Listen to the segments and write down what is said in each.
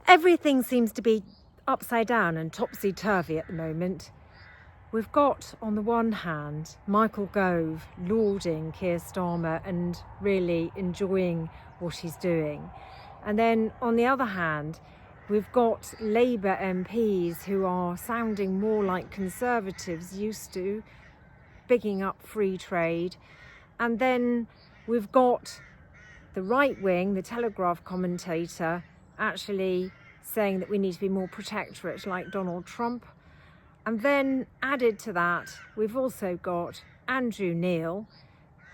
Everything seems to be upside down and topsy-turvy at the moment. We've got, on the one hand, Michael Gove lauding Keir Starmer and really enjoying what he's doing. And then, on the other hand, we've got Labour MPs who are sounding more like Conservatives used to, bigging up free trade. And then we've got the right wing, the Telegraph commentator, actually saying that we need to be more protectorate like Donald Trump. And then added to that, we've also got Andrew Neil,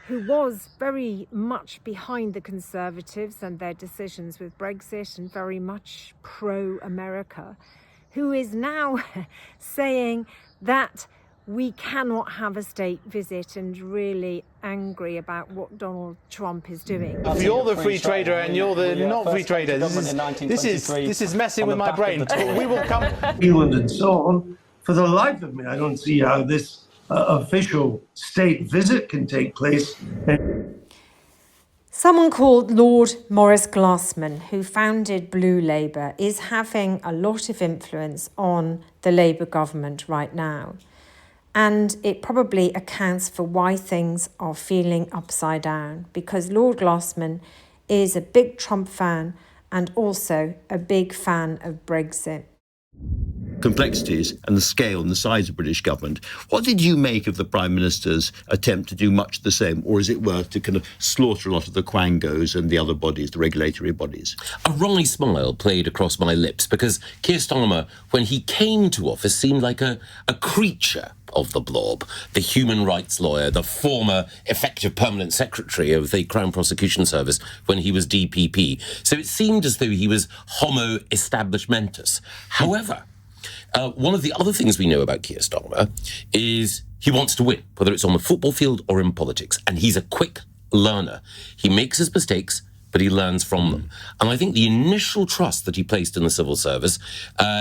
who was very much behind the Conservatives and their decisions with Brexit and very much pro-America, who is now saying that we cannot have a state visit and really angry about what Donald Trump is doing. You're the free trader and you're the not free trader. This is messing with my brain. We will come. Greenland and so on. For the life of me, I don't see how this official state visit can take place. Someone called Lord Maurice Glassman, who founded Blue Labour, is having a lot of influence on the Labour government right now. And it probably accounts for why things are feeling upside down, because Lord Glassman is a big Trump fan and also a big fan of Brexit. Complexities and the scale and the size of British government. What did you make of the Prime Minister's attempt to do much the same, or is it worth to kind of slaughter a lot of the quangos and the other bodies, the regulatory bodies? A wry smile played across my lips because Keir Starmer, when he came to office, seemed like a creature of the blob, the human rights lawyer, the former effective permanent secretary of the Crown Prosecution Service when he was DPP. So it seemed as though he was homo establishmentus. However, one of the other things we know about Keir Starmer is he wants to win, whether it's on the football field or in politics. And he's a quick learner. He makes his mistakes, but he learns from them. And I think the initial trust that he placed in the civil service,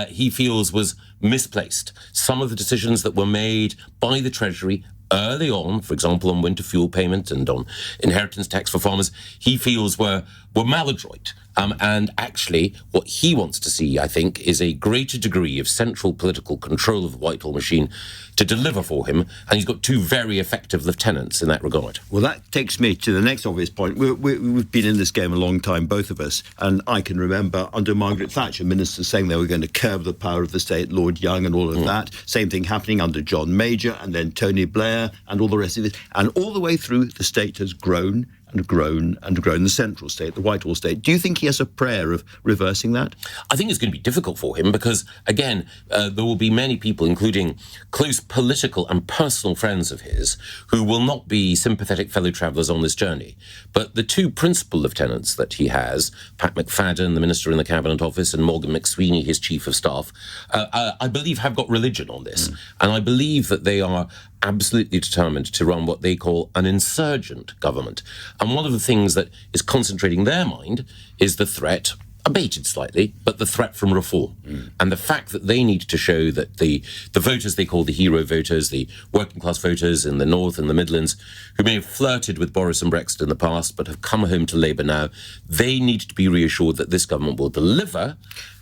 he feels was misplaced. Some of the decisions that were made by the Treasury early on, for example, on winter fuel payment and on inheritance tax for farmers, he feels were maladroit. And actually, what he wants to see, I think, is a greater degree of central political control of the Whitehall machine to deliver for him. And he's got two very effective lieutenants in that regard. Well, that takes me to the next obvious point. We've been in this game a long time, both of us. And I can remember under Margaret Thatcher, ministers saying they were going to curb the power of the state, Lord Young and all of that. Same thing happening under John Major and then Tony Blair and all the rest of it. And all the way through, the state has grown and grown and grown, the central state, the Whitehall state. Do you think he has a prayer of reversing that? I think it's going to be difficult for him because, again, there will be many people, including close political and personal friends of his, who will not be sympathetic fellow travellers on this journey. But the two principal lieutenants that he has, Pat McFadden, the Minister in the Cabinet Office, and Morgan McSweeney, his Chief of Staff, I believe have got religion on this. And I believe that they are absolutely determined to run what they call an insurgent government. And one of the things that is concentrating their mind is the threat, abated slightly, but the threat from reform. And the fact that they need to show that the voters they call the hero voters, the working class voters in the North and the Midlands, who may have flirted with Boris and Brexit in the past, but have come home to Labour now, they need to be reassured that this government will deliver,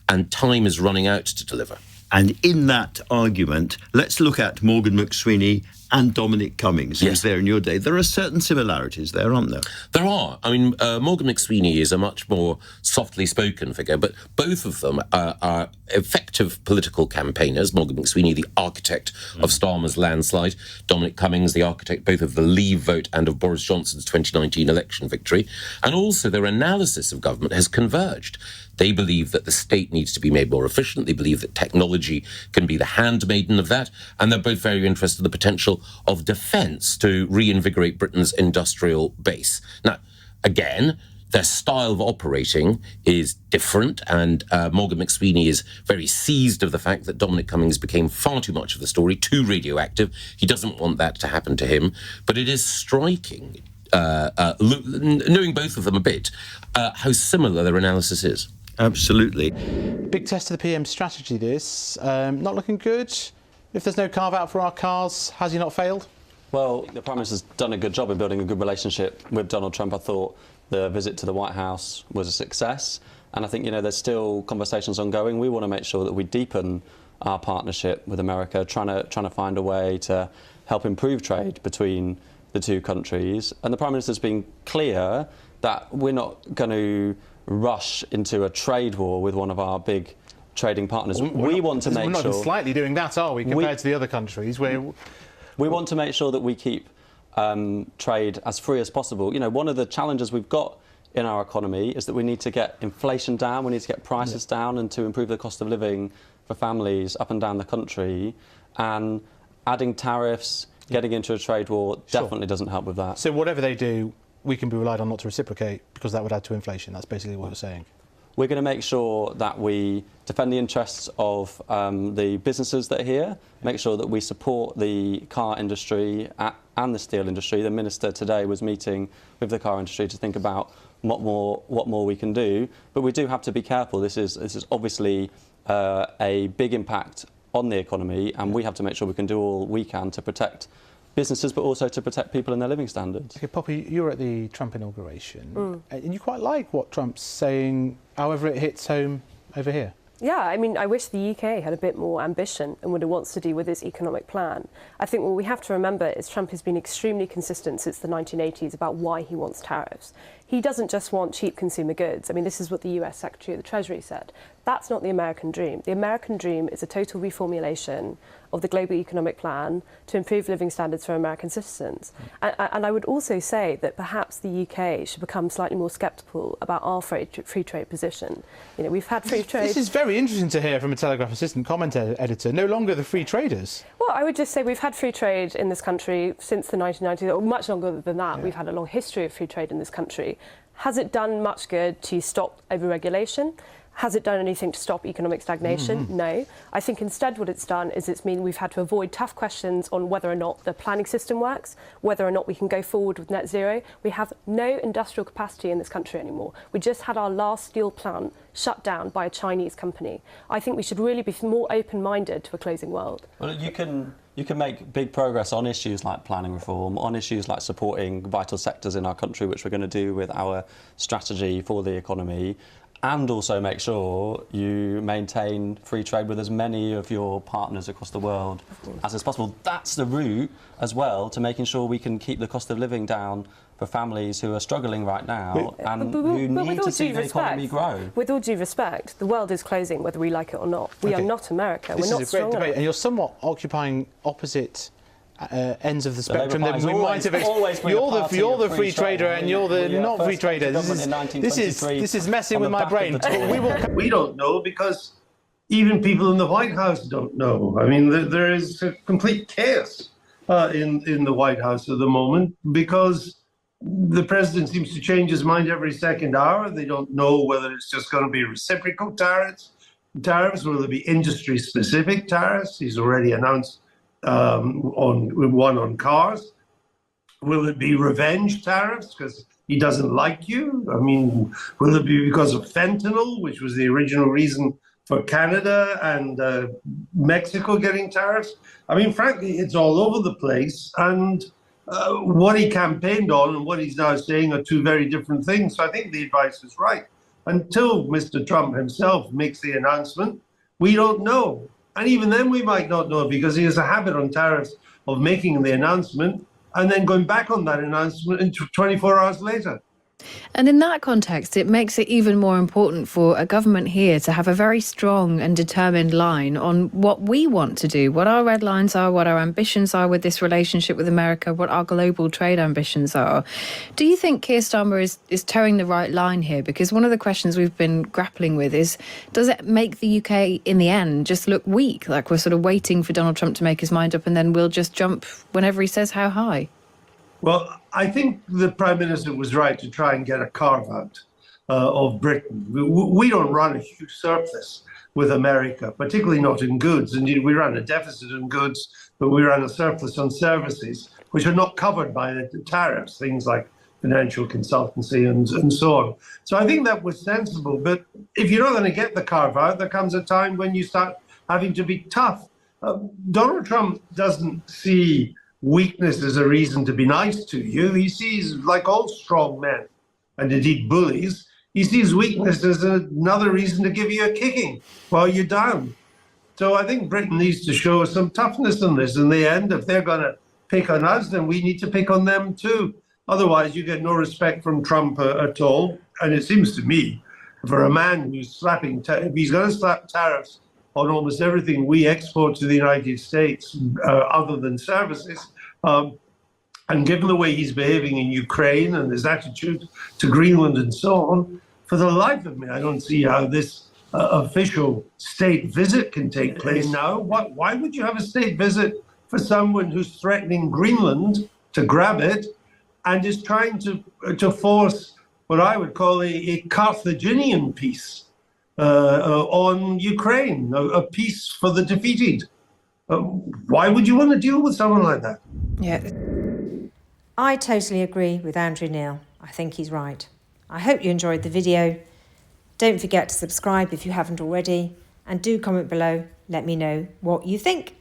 and time is running out to deliver. And in that argument, let's look at Morgan McSweeney and Dominic Cummings, who was there in your day. There are certain similarities there, aren't there? There are. I mean, Morgan McSweeney is a much more softly spoken figure, but both of them are effective political campaigners. Morgan McSweeney, the architect of Starmer's landslide. Dominic Cummings, the architect both of the Leave vote and of Boris Johnson's 2019 election victory. And also their analysis of government has converged. They believe that the state needs to be made more efficient. They believe that technology can be the handmaiden of that. And they're both very interested in the potential of defence to reinvigorate Britain's industrial base. Now, again, their style of operating is different, and Morgan McSweeney is very seized of the fact that Dominic Cummings became far too much of the story, too radioactive. He doesn't want that to happen to him. But it is striking, knowing both of them a bit, how similar their analysis is. Absolutely. Big test of the PM's strategy, this. Not looking good. If there's no carve-out for our cars, has he not failed? Well, the Prime Minister's done a good job in building a good relationship with Donald Trump. I thought the visit to the White House was a success. And I think, there's still conversations ongoing. We want to make sure that we deepen our partnership with America, trying to find a way to help improve trade between the two countries. And the Prime Minister's been clear that we're not going to rush into a trade war with one of our big trading partners. We want to make sure... We're not even slightly doing that, are we, compared to the other countries? We want to make sure that we keep trade as free as possible. One of the challenges we've got in our economy is that we need to get inflation down, we need to get prices down, and to improve the cost of living for families up and down the country. And adding tariffs, getting into a trade war definitely doesn't help with that. So whatever they do, we can be relied on not to reciprocate because that would add to inflation. That's basically what you're saying. We're going to make sure that we defend the interests of the businesses that are here, make sure that we support the car industry and the steel industry. The Minister today was meeting with the car industry to think about what more we can do. But we do have to be careful. This is obviously a big impact on the economy, and we have to make sure we can do all we can to protect businesses, but also to protect people and their living standards. Okay, Poppy, you were at the Trump inauguration, and you quite like what Trump's saying, however it hits home over here. Yeah, I mean, I wish the UK had a bit more ambition in what it wants to do with its economic plan. I think what we have to remember is Trump has been extremely consistent since the 1980s about why he wants tariffs. He doesn't just want cheap consumer goods. I mean, this is what the US Secretary of the Treasury said. That's not the American dream. The American dream is a total reformulation of the global economic plan to improve living standards for American citizens. And I would also say that perhaps the UK should become slightly more sceptical about our free trade position. We've had free trade... This is very interesting to hear from a Telegraph assistant comment editor. No longer the free traders. Well, I would just say we've had free trade in this country since the 1990s, or much longer than that. Yeah. We've had a long history of free trade in this country. Has it done much good to stop over-regulation? Has it done anything to stop economic stagnation? No. I think instead what it's done is it's mean we've had to avoid tough questions on whether or not the planning system works, whether or not we can go forward with net zero. We have no industrial capacity in this country anymore. We just had our last steel plant shut down by a Chinese company. I think we should really be more open-minded to a closing world. Well, you can make big progress on issues like planning reform, on issues like supporting vital sectors in our country, which we're going to do with our strategy for the economy, and also make sure you maintain free trade with as many of your partners across the world as is possible. That's the route as well to making sure we can keep the cost of living down for families who are struggling right now and who need to see the economy grow. With all due respect, the world is closing whether we like it or not. We are not America. This We're not is a great debate, and you're somewhat occupying opposite ends of the spectrum that we might have. You're the free trader and you're the not free trader. This is messing with my brain. We don't know because even people in the White House don't know. I mean, there is a complete chaos in the White House at the moment because the president seems to change his mind every second hour. They don't know whether it's just going to be reciprocal tariffs, will there be industry-specific tariffs? He's already announced on cars. Will it be revenge tariffs because he doesn't like you? I mean, will it be because of fentanyl, which was the original reason for Canada and Mexico getting tariffs? I mean, frankly, it's all over the place. And what he campaigned on and what he's now saying are two very different things. So I think the advice is right. Until Mr. Trump himself makes the announcement, we don't know. And even then we might not know because he has a habit on tariffs of making the announcement and then going back on that announcement 24 hours later. And in that context, it makes it even more important for a government here to have a very strong and determined line on what we want to do, what our red lines are, what our ambitions are with this relationship with America, what our global trade ambitions are. Do you think Keir Starmer is towing the right line here? Because one of the questions we've been grappling with is, does it make the UK in the end just look weak? Like we're sort of waiting for Donald Trump to make his mind up and then we'll just jump whenever he says how high? Well, I think the Prime Minister was right to try and get a carve-out of Britain. We don't run a huge surplus with America, particularly not in goods. Indeed, we run a deficit in goods, but we run a surplus on services, which are not covered by the tariffs, things like financial consultancy and so on. So I think that was sensible. But if you're not going to get the carve-out, there comes a time when you start having to be tough. Donald Trump doesn't see weakness is a reason to be nice to you. He sees, like all strong men, and indeed bullies, he sees weakness as another reason to give you a kicking while you're down. So I think Britain needs to show some toughness in this. In the end, if they're going to pick on us, then we need to pick on them too. Otherwise, you get no respect from Trump at all. And it seems to me, for a man who's if he's going to slap tariffs on almost everything we export to the United States, other than services, and given the way he's behaving in Ukraine and his attitude to Greenland and so on, for the life of me, I don't see how this official state visit can take place now. Why would you have a state visit for someone who's threatening Greenland to grab it and is trying to force what I would call a Carthaginian peace on Ukraine, a peace for the defeated? Why would you want to deal with someone like that? Yeah. I totally agree with Andrew Neil. I think he's right. I hope you enjoyed the video. Don't forget to subscribe if you haven't already, and do comment below. Let me know what you think.